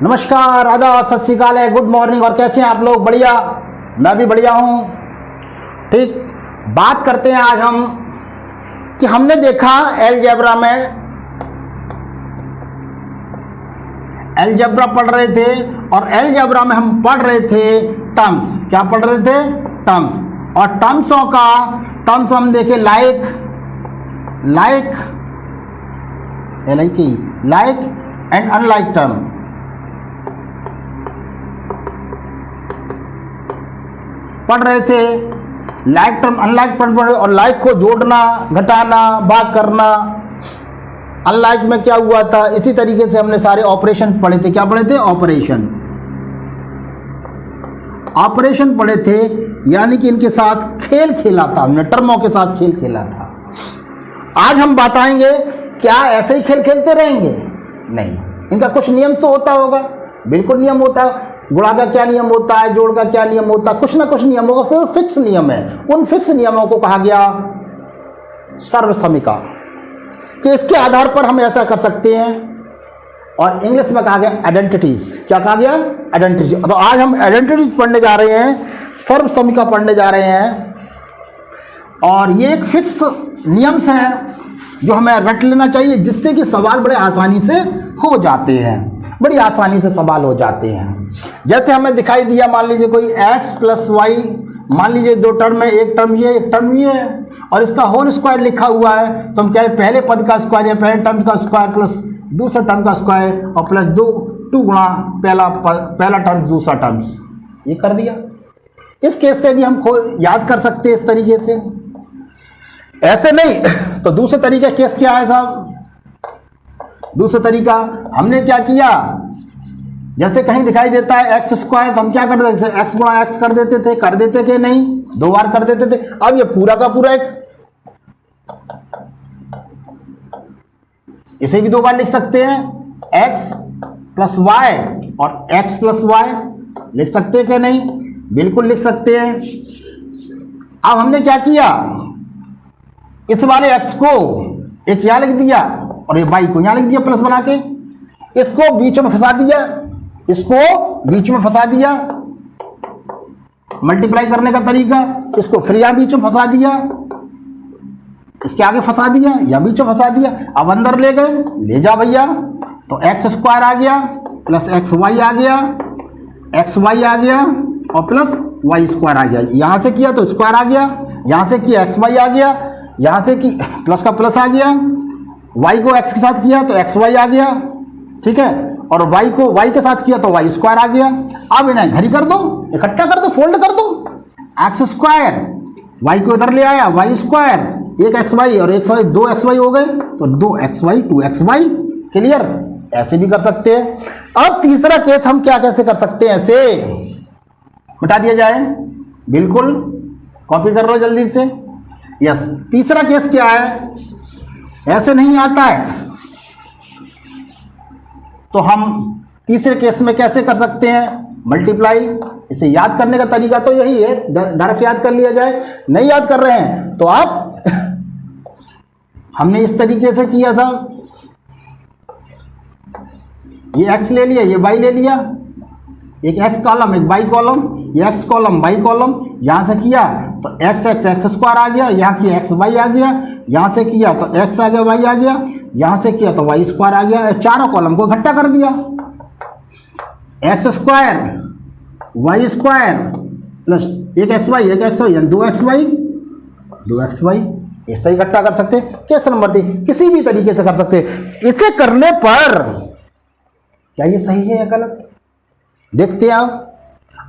नमस्कार, आदाब, सत श्री अकाल है, गुड मॉर्निंग। और कैसे हैं आप लोग? बढ़िया, मैं भी बढ़िया हूँ। ठीक, बात करते हैं आज हम कि हमने देखा अलजेब्रा में, अलजेब्रा पढ़ रहे थे और अलजेब्रा में हम पढ़ रहे थे टर्म्स। क्या पढ़ रहे थे? टर्म्स। और टर्म्स हम देखे लाइक एंड अनलाइक टर्म। पढ़ रहे थे लाइक टर्म, अनलाइक टर्म पढ़ रहे, और लाइक को जोड़ना, घटाना, भाग करना। अनलाइक में क्या हुआ था, इसी तरीके से हमने सारे ऑपरेशन पढ़े थे। क्या पढ़े थे? ऑपरेशन पढ़े थे, यानी कि इनके साथ खेल खेला था हमने, टर्मों के साथ खेल खेला था। आज हम बताएंगे क्या ऐसे ही खेल खेलते रहेंगे? नहीं, इनका कुछ नियम तो होता होगा, बिल्कुल नियम होता है। गुणा का क्या नियम होता है, जोड़ का क्या नियम होता है, कुछ ना कुछ नियम होगा, फिर फिक्स नियम है। उन फिक्स नियमों को कहा गया सर्वसमीका, कि इसके आधार पर हम ऐसा कर सकते हैं। और इंग्लिश में कहा गया आइडेंटिटीज। क्या कहा गया? आइडेंटिटीज। तो आज हम आइडेंटिटीज पढ़ने जा रहे हैं, सर्वसमीका पढ़ने जा रहे हैं। और ये एक फिक्स नियम्स हैं जो हमें रट लेना चाहिए, जिससे कि सवाल बड़े आसानी से हो जाते हैं, बड़ी आसानी से सवाल हो जाते हैं। जैसे हमें दिखाई दिया, मान लीजिए कोई x प्लस वाई, मान लीजिए दो टर्म है, एक टर्म ये, एक टर्म ये है, और इसका होल स्क्वायर लिखा हुआ है। तो हम कह रहे पहले पद का स्क्वायर या पहले टर्म का स्क्वायर प्लस दूसरे टर्म का स्क्वायर और प्लस टू गुणा पहला टर्म दूसरा टर्म। ये कर दिया। इस केस से भी हम याद कर सकते हैं इस तरीके से। ऐसे नहीं तो दूसरे तरीके केस क्या है साहब? दूसरा तरीका हमने क्या किया, जैसे कहीं दिखाई देता है एक्स स्क्वायर, तो हम क्या कर देते थे? एक्स गुणा एक्स कर देते थे। कर देते कि नहीं? दो बार कर देते थे। अब ये पूरा का पूरा इसे भी दो बार लिख सकते हैं, एक्स प्लस वाई और एक्स प्लस वाई लिख सकते हैं कि नहीं? बिल्कुल लिख सकते हैं। अब हमने क्या किया, इस वाले एक्स को एक यहां लिख दिया और ये वाई को यहां लिख दिया प्लस बना के, इसको बीच में फंसा दिया, मल्टीप्लाई करने का तरीका, इसको फिर यहां बीच में फंसा दिया, इसके आगे फंसा दिया या बीच में फंसा दिया। अब अंदर ले गए, ले जा भैया, तो एक्स स्क्वायर आ गया प्लस एक्स वाई आ गया, एक्स वाई आ गया और प्लस वाई स्क्वायर आ गया। यहां से किया तो स्क्वायर आ गया, यहां से किया एक्स वाई आ गया, यहां से की प्लस का प्लस आ गया, वाई को एक्स के साथ किया तो एक्स वाई आ गया, ठीक है, और वाई को वाई के साथ किया तो वाई स्क्वायर आ गया। अब इन्हें घरी कर दो, इकट्ठा कर दो, फोल्ड कर दो। एक्स स्क्वायर, वाई को इधर ले आया, वाई स्क्वायर, एक एक्स वाई और एक वाई, दो एक्स वाई हो गए, तो दो x y, two x y. Clear? ऐसे भी कर सकते हैं। अब तीसरा केस हम क्या कैसे कर सकते हैं? ऐसे मिटा दिया जाए, बिल्कुल कॉपी कर लो जल्दी से। यस, तीसरा केस क्या है? ऐसे नहीं आता है तो हम तीसरे केस में कैसे कर सकते हैं? मल्टीप्लाई। इसे याद करने का तरीका तो यही है, डायरेक्ट याद कर लिया जाए। नहीं याद कर रहे हैं तो आप हमने इस तरीके से किया साहब, ये x ले लिया, ये y ले लिया, एक x कॉलम एक y कॉलम, ये x कॉलम y कॉलम, यहां से किया तो x स्क्वायर आ गया, यहां किया x y आ गया, यहां से किया तो x आ गया, y आ गया, यहां से किया तो y स्क्वायर आ गया। चारों कॉलम को इकट्ठा कर दिया, x square y square plus एक एक्स वाई यानी दो एक्स वाई। इस तरह इकट्ठा कर सकते हैं। केस नंबर 3 किसी भी तरीके से कर सकते हैं। इसे करने पर क्या ये सही है या गलत, देखते हैं आप।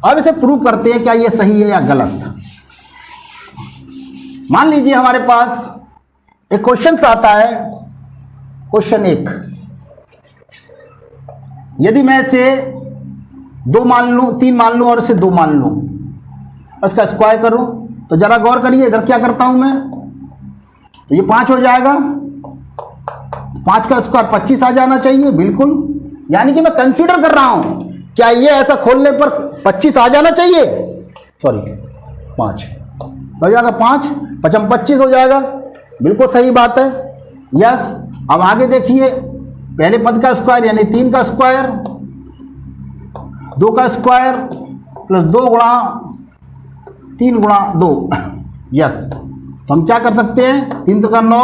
अब इसे प्रूव करते हैं क्या ये सही है या गलत। मान लीजिए हमारे पास एक क्वेश्चन आता है, क्वेश्चन 1, यदि मैं इसे 2 मान लूं, 3 मान लूं और इसे 2 मान लूं, इसका स्क्वायर करूं, तो जरा गौर करिए, इधर क्या करता हूं मैं, तो ये 5 हो जाएगा, 5 का स्क्वायर 25 आ जाना चाहिए, बिल्कुल। यानी कि मैं कंसीडर कर रहा हूं, क्या ये ऐसा खोलने पर 25 आ जाना चाहिए? सॉरी 5 हो जाएगा, 5 5 25 हो जाएगा, बिल्कुल सही बात है। यस, अब आगे देखिए, पहले पद का स्क्वायर यानी 3 का स्क्वायर 2 का स्क्वायर प्लस 2 गुणा 3 गुणा 2, यस। तो हम क्या कर सकते हैं, 3 का 9,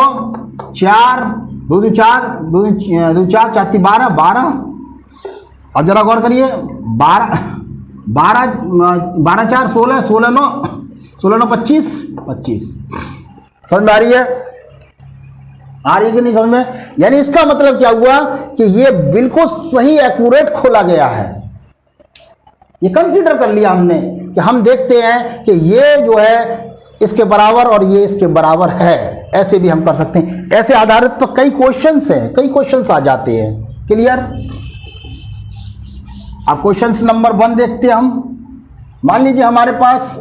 4 2 2 4 2 2 4 4 3 12 12। अब जरा गौर करिए, 12 12 4 16 16 9 16 9 25 25। समझ में आ रही है, आ रही कि नहीं समझ में? यानी इसका मतलब क्या हुआ कि ये बिल्कुल सही एक्यूरेट खोला गया है। ये कंसीडर कर लिया हमने कि हम देखते हैं कि ये जो है इसके बराबर और ये इसके बराबर है, ऐसे भी हम कर सकते हैं। ऐसे आधारित पर कई क्वेश्चंस हैं, कई क्वेश्चंस आ जाते हैं। क्लियर? अब क्वेश्चंस नंबर 1 देखते हैं हम। मान लीजिए हमारे पास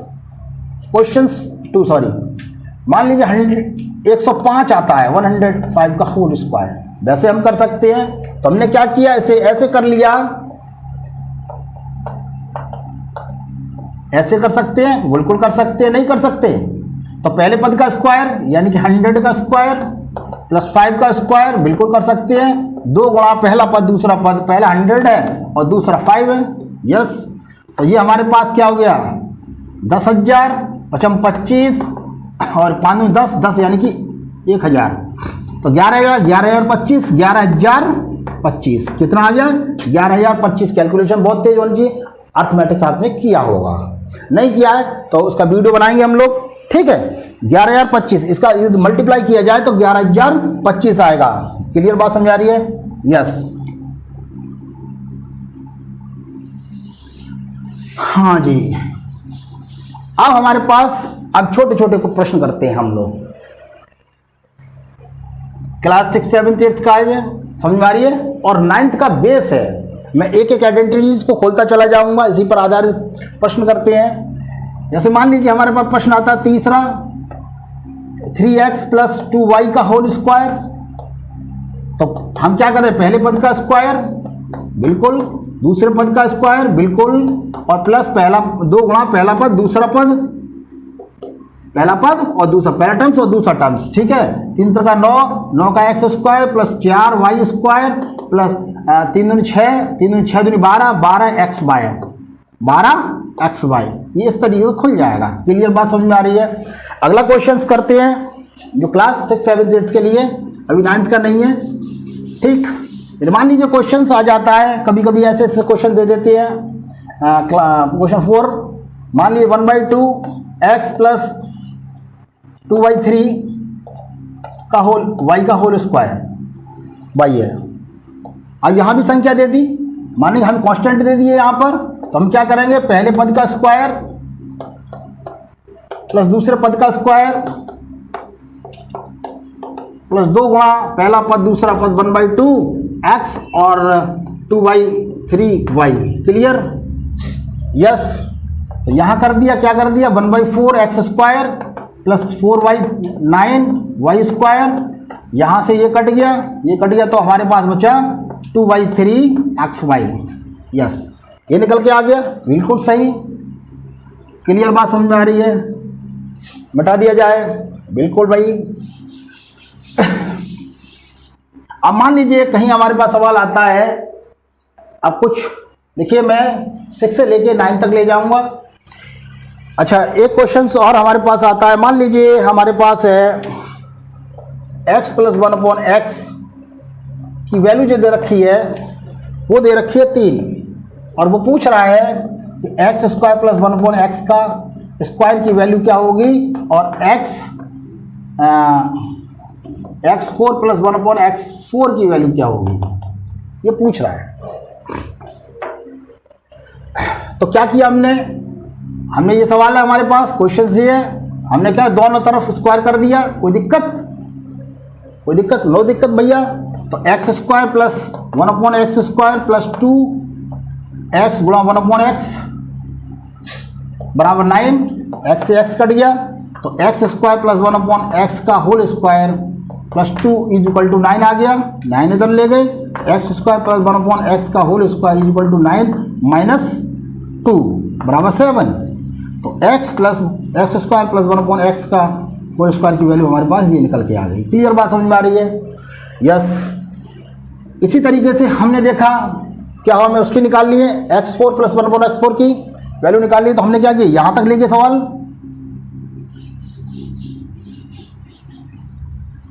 क्वेश्चंस मान लीजिए 105 आता है, 105 का होल स्क्वायर। वैसे हम कर सकते हैं, तो हमने क्या किया, ऐसे कर लिया, ऐसे कर सकते हैं, बिल्कुल कर सकते हैं, नहीं कर सकते। तो पहले पद का स्क्वायर यानी कि 100 का स्क्वायर प्लस 5 का स्क्वायर बिल्कुल कर सकते हैं। 2 गुणा पहला पद दूसरा पद, पहला 100 है और दूसरा 5 है, यस। तो ये हमारे पास क्या हो गया, 10,000 पचम 25 और 5 10 10 यानी कि 1000। तो 11,025 11,025 कितना आ गया, 11,025। कैलकुलेशन बहुत तेज होनी चाहिए, अर्थमेटिक्स आपने किया होगा, नहीं किया है तो उसका वीडियो बनाएंगे हम लोग, ठीक है। 11,025 इसका मल्टीप्लाई किया जाए तो 11,025 आएगा। क्लियर बात समझ आ रही है? यस। हाँ जी, अब हमारे पास अब छोटे छोटे को प्रश्न करते हैं हम लोग। क्लास 6 7 8 का है, समझ में आ रही है, और 9th का बेस है। मैं एक एक आइडेंटिटीज को खोलता चला जाऊंगा, इसी पर आधारित प्रश्न करते हैं। जैसे मान लीजिए हमारे पास प्रश्न आता है तीसरा, 3x प्लस 2y का होल स्क्वायर। तो हम क्या करें, पहले पद का स्क्वायर बिल्कुल, दूसरे पद का स्क्वायर बिल्कुल, और प्लस पहला 2 गुणा पहला पद दूसरा पद, पहला पद और दूसरा, पहला टर्म्स और दूसरा टर्म्स, ठीक है। 3 का 9 9 का x square plus 4y square plus 3 दूनी 6 3 दूनी 6 दूनी 12 12xy 12xy। ये इस तरीके से खुल जाएगा। क्लियर बात समझ में आ रही है? अगला क्वेश्चंस करते हैं जो क्लास 6 7 8 के लिए, अभी 9th का नहीं है, ठीक। मान लीजिए क्वेश्चंस आ जाता है, कभी कभी ऐसे ऐसे क्वेश्चन दे देते हैं। क्वेश्चन 4 मान लीजिए 1/2 x प्लस 2/3 का होल y का होल स्क्वायर y है। अब यहाँ भी संख्या दे दी, मानिए हम कांस्टेंट दे दिए यहाँ पर, तो हम क्या करेंगे, पहले पद का स्क्वायर प्लस दूसरे पद का स्क्वायर प्लस 2 गुणा पहला पद दूसरा पद 1/2 x और 2/3 y। क्लियर? यस। तो यहाँ कर दिया, क्या कर दिया, 1/4 x square plus 4y 9y square. यहाँ से ये कट गया तो हमारे पास बचा 2/3xy। यस, ये निकल के आ गया, बिल्कुल सही। क्लियर बात समझ में आ रही है? मिटा दिया जाए, बिल्कुल भाई। अब मान लीजिए कहीं हमारे पास सवाल आता है, अब कुछ देखिए, मैं 6 से लेके 9 तक ले जाऊंगा। अच्छा, एक क्वेश्चन और हमारे पास आता है। मान लीजिए हमारे पास है x प्लस 1/x की वैल्यू जो दे रखी है वो दे रखी है 3, और वो पूछ रहा है कि एक्स स्क्वायर प्लस 1/x का स्क्वायर की वैल्यू क्या होगी, और x4 प्लस 1/x4 की वैल्यू क्या होगी, ये पूछ रहा है। तो क्या किया हमने ये सवाल है हमारे पास, क्वेश्चन ये है, हमने क्या दोनों तरफ स्क्वायर कर दिया। कोई दिक्कत? नो दिक्कत भैया। तो x square plus 1/x square plus 2x गुणा 1/x बराबर 9। x से x कट गया तो एक्स स्क्वायर प्लस 1/x का whole square plus 2 is equal to 9 आ गया। 9 इधर ले गए, एक्स स्क्वायर प्लस 1/x का whole square is equal to 9 minus 2 बराबर 7। तो x स्क्वायर प्लस 1/x का होल स्क्वायर की वैल्यू हमारे पास ये निकल के आ गई। क्लियर बात समझ में आ रही है? यस। इसी तरीके से हमने देखा क्या हमें उसकी निकालनी है, x4 प्लस 1/x4 की वैल्यू निकालनी है। तो हमने क्या किया, यहां तक लेके सवाल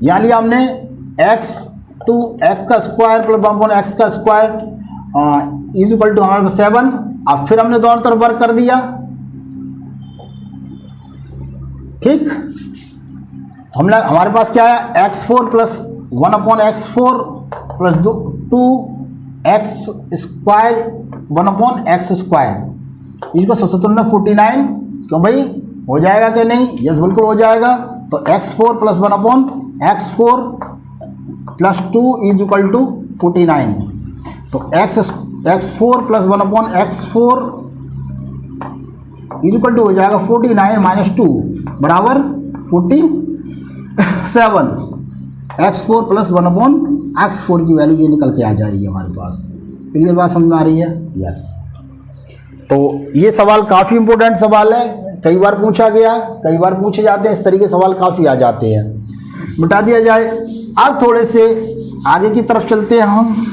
यहां लिया हमने x2 x का स्क्वायर प्लस 1/x का स्क्वायर इज इक्वल टू हमारे पास 7। अब फिर हमने दोनों तरफ वर्क कर दिया, ठीक। तो हमने हमारे पास क्या है, x4 plus 1/x4 plus 2x square 1/x square इसको सत्तर में 49। क्यों भाई, हो जाएगा कि नहीं, यस बिल्कुल हो जाएगा। तो x4 plus 1/x4 plus 2 is equal to 49। तो x4 plus 1/x4 is equal to हो जाएगा 49 माइनस 2 बराबर 47। x4 प्लस 1/x4 की वैल्यू ये निकल के आ जाएगी हमारे पास। क्लियर बात समझ में आ रही है, यस। तो ये सवाल काफ़ी इंपॉर्टेंट सवाल है, कई बार पूछा गया, कई बार पूछे जाते हैं, इस तरीके सवाल काफ़ी आ जाते हैं। मिटा दिया जाए। अब थोड़े से आगे की तरफ चलते हैं हम,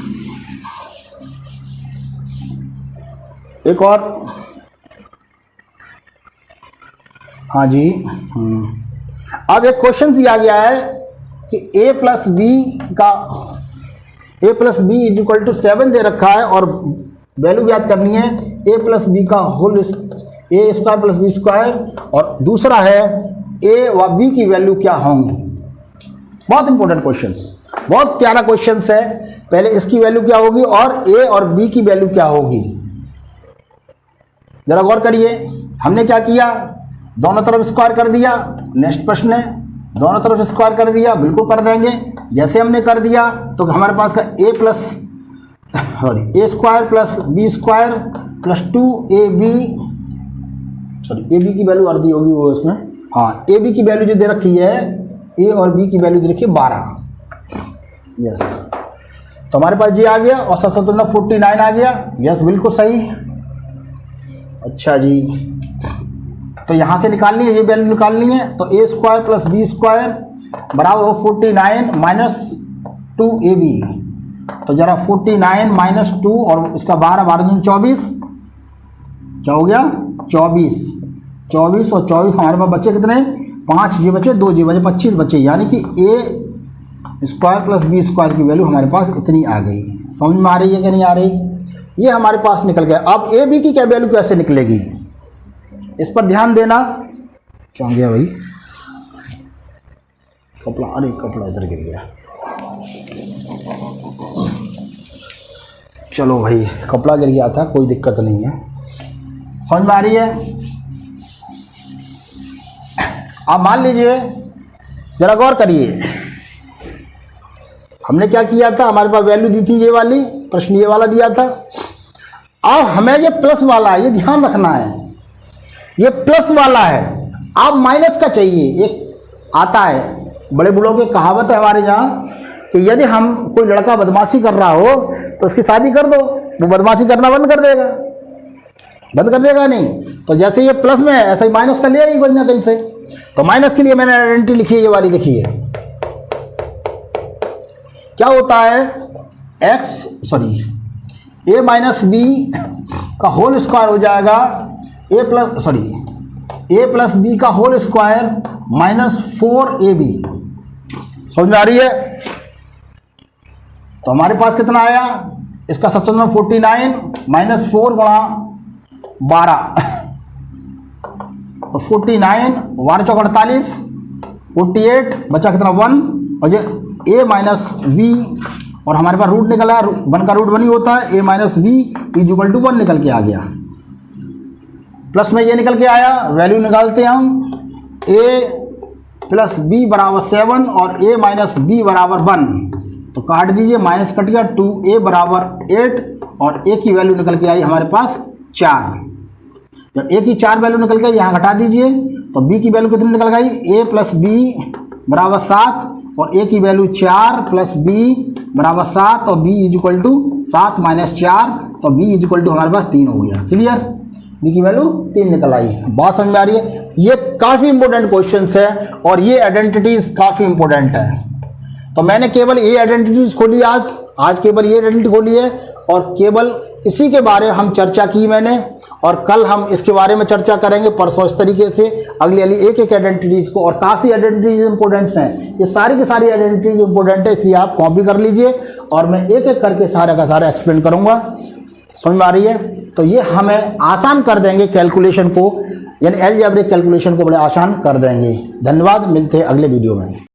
एक और, हाँ जी। अब एक क्वेश्चन दिया गया है कि a plus b is equal to 7 दे रखा है और वैल्यू याद करनी है a प्लस बी का whole a square plus b square, और दूसरा है a व b की वैल्यू क्या होंगी। बहुत इंपॉर्टेंट क्वेश्चंस, बहुत प्यारा क्वेश्चंस है। पहले इसकी वैल्यू क्या होगी और a और b की वैल्यू क्या होगी, जरा गौर करिए। हमने क्या किया, दोनों तरफ स्क्वायर कर दिया। नेक्स्ट प्रश्न है, दोनों तरफ स्क्वायर कर दिया, बिल्कुल कर देंगे। जैसे हमने कर दिया तो हमारे पास का a square plus b square plus 2ab, a b की वैल्यू अर्धी होगी वो इसमें, हाँ। ए बी की वैल्यू जो दे रखी है, ए और बी की वैल्यू दे रखी है 12, यस। तो हमारे पास ये आ गया और 49 आ गया, यस बिल्कुल सही। अच्छा जी, तो यहाँ से निकालनी है, ये वैल्यू निकालनी है। तो a square plus b square बराबर हो 49 माइनस 2ab। तो जरा 49 माइनस 2 और इसका 12 दूनी 24, क्या हो गया 24 और 24 हमारे पास बचे कितने, 5 ये बचे, 2 ये बचे, 25 बचे। यानी कि a square plus b square की वैल्यू हमारे पास इतनी आ गई। समझ में आ रही है कि नहीं आ रही, ये हमारे पास निकल गया। अब ए बी की क्या वैल्यू कैसे निकलेगी, इस पर ध्यान देना। क्या हो गया भाई, कपड़ा, अरे कपड़ा इधर गिर गया। चलो भाई, कपड़ा गिर गया था, कोई दिक्कत नहीं है। समझ में आ रही है। आप मान लीजिए, जरा गौर करिए, हमने क्या किया था, हमारे पास वैल्यू दी थी ये वाली, प्रश्न ये वाला दिया था। अब हमें ये प्लस वाला, ये ध्यान रखना है, ये प्लस वाला है। अब माइनस का चाहिए। एक आता है, बड़े बूढ़ों की कहावत है हमारे यहाँ कि यदि हम कोई लड़का बदमाशी कर रहा हो तो उसकी शादी कर दो, वो बदमाशी करना बंद कर देगा नहीं। तो जैसे ये प्लस में है, ऐसा ही माइनस का लिया ही कहीं ना कहीं से। तो माइनस के लिए मैंने आइडेंटिटी लिखी है, ये वाली देखिए। क्या होता है, a माइनस बी का होल स्क्वायर हो जाएगा a प्लस बी का होल स्क्वायर माइनस 4ab। समझ में आ रही है। तो हमारे पास कितना आया, इसका 49 माइनस 4 गुणा 12, तो 49 12 चौक 48, 48 बचा कितना 1, और ये a माइनस v, और हमारे पास रूट निकला, 1 का रूट 1 ही होता है। a minus v is equal to 1 निकल के आ गया। प्लस में ये निकल के आया, वैल्यू निकालते हैं हम। a प्लस बी बराबर 7 और a माइनस बी बराबर 1, तो काट दीजिए, माइनस कट गया, 2a बराबर 8 और a की वैल्यू निकल के आई हमारे पास 4। जब a की 4 वैल्यू निकल के यहाँ घटा दीजिए, तो b की वैल्यू कितनी निकल गई, a प्लस बी बराबर 7 और a की वैल्यू 4 प्लस b बराबर 7 और b is equal to 7 minus 4, तो b इज इक्वल टू हमारे पास 3 हो गया। क्लियर, b की वैल्यू 3 निकल आई। बात समझ में आ रही है। ये काफ़ी इंपॉर्टेंट क्वेश्चंस है और ये आइडेंटिटीज काफ़ी इंपॉर्टेंट है। तो मैंने केवल ये आइडेंटिटीज खोली आज, आज केवल ये आइडेंटिटी खोली है और केवल इसी के बारे में हम चर्चा की मैंने, और कल हम इसके बारे में चर्चा करेंगे परसों इस तरीके से अगली एक एक आइडेंटिटीज को। और काफ़ी आइडेंटिटीज इंपोर्टेंट्स हैं, ये सारी की सारी आइडेंटिटीज इंपोर्टेंट है, इसलिए आप कॉपी कर लीजिए और मैं एक एक करके सारा का सारा एक्सप्लेन करूँगा। समझ में आ रही है? तो ये हमें आसान कर देंगे कैलकुलेशन को, यानी अलजेब्रिक कैलकुलेशन को बड़े आसान कर देंगे। धन्यवाद, मिलते हैं अगले वीडियो में।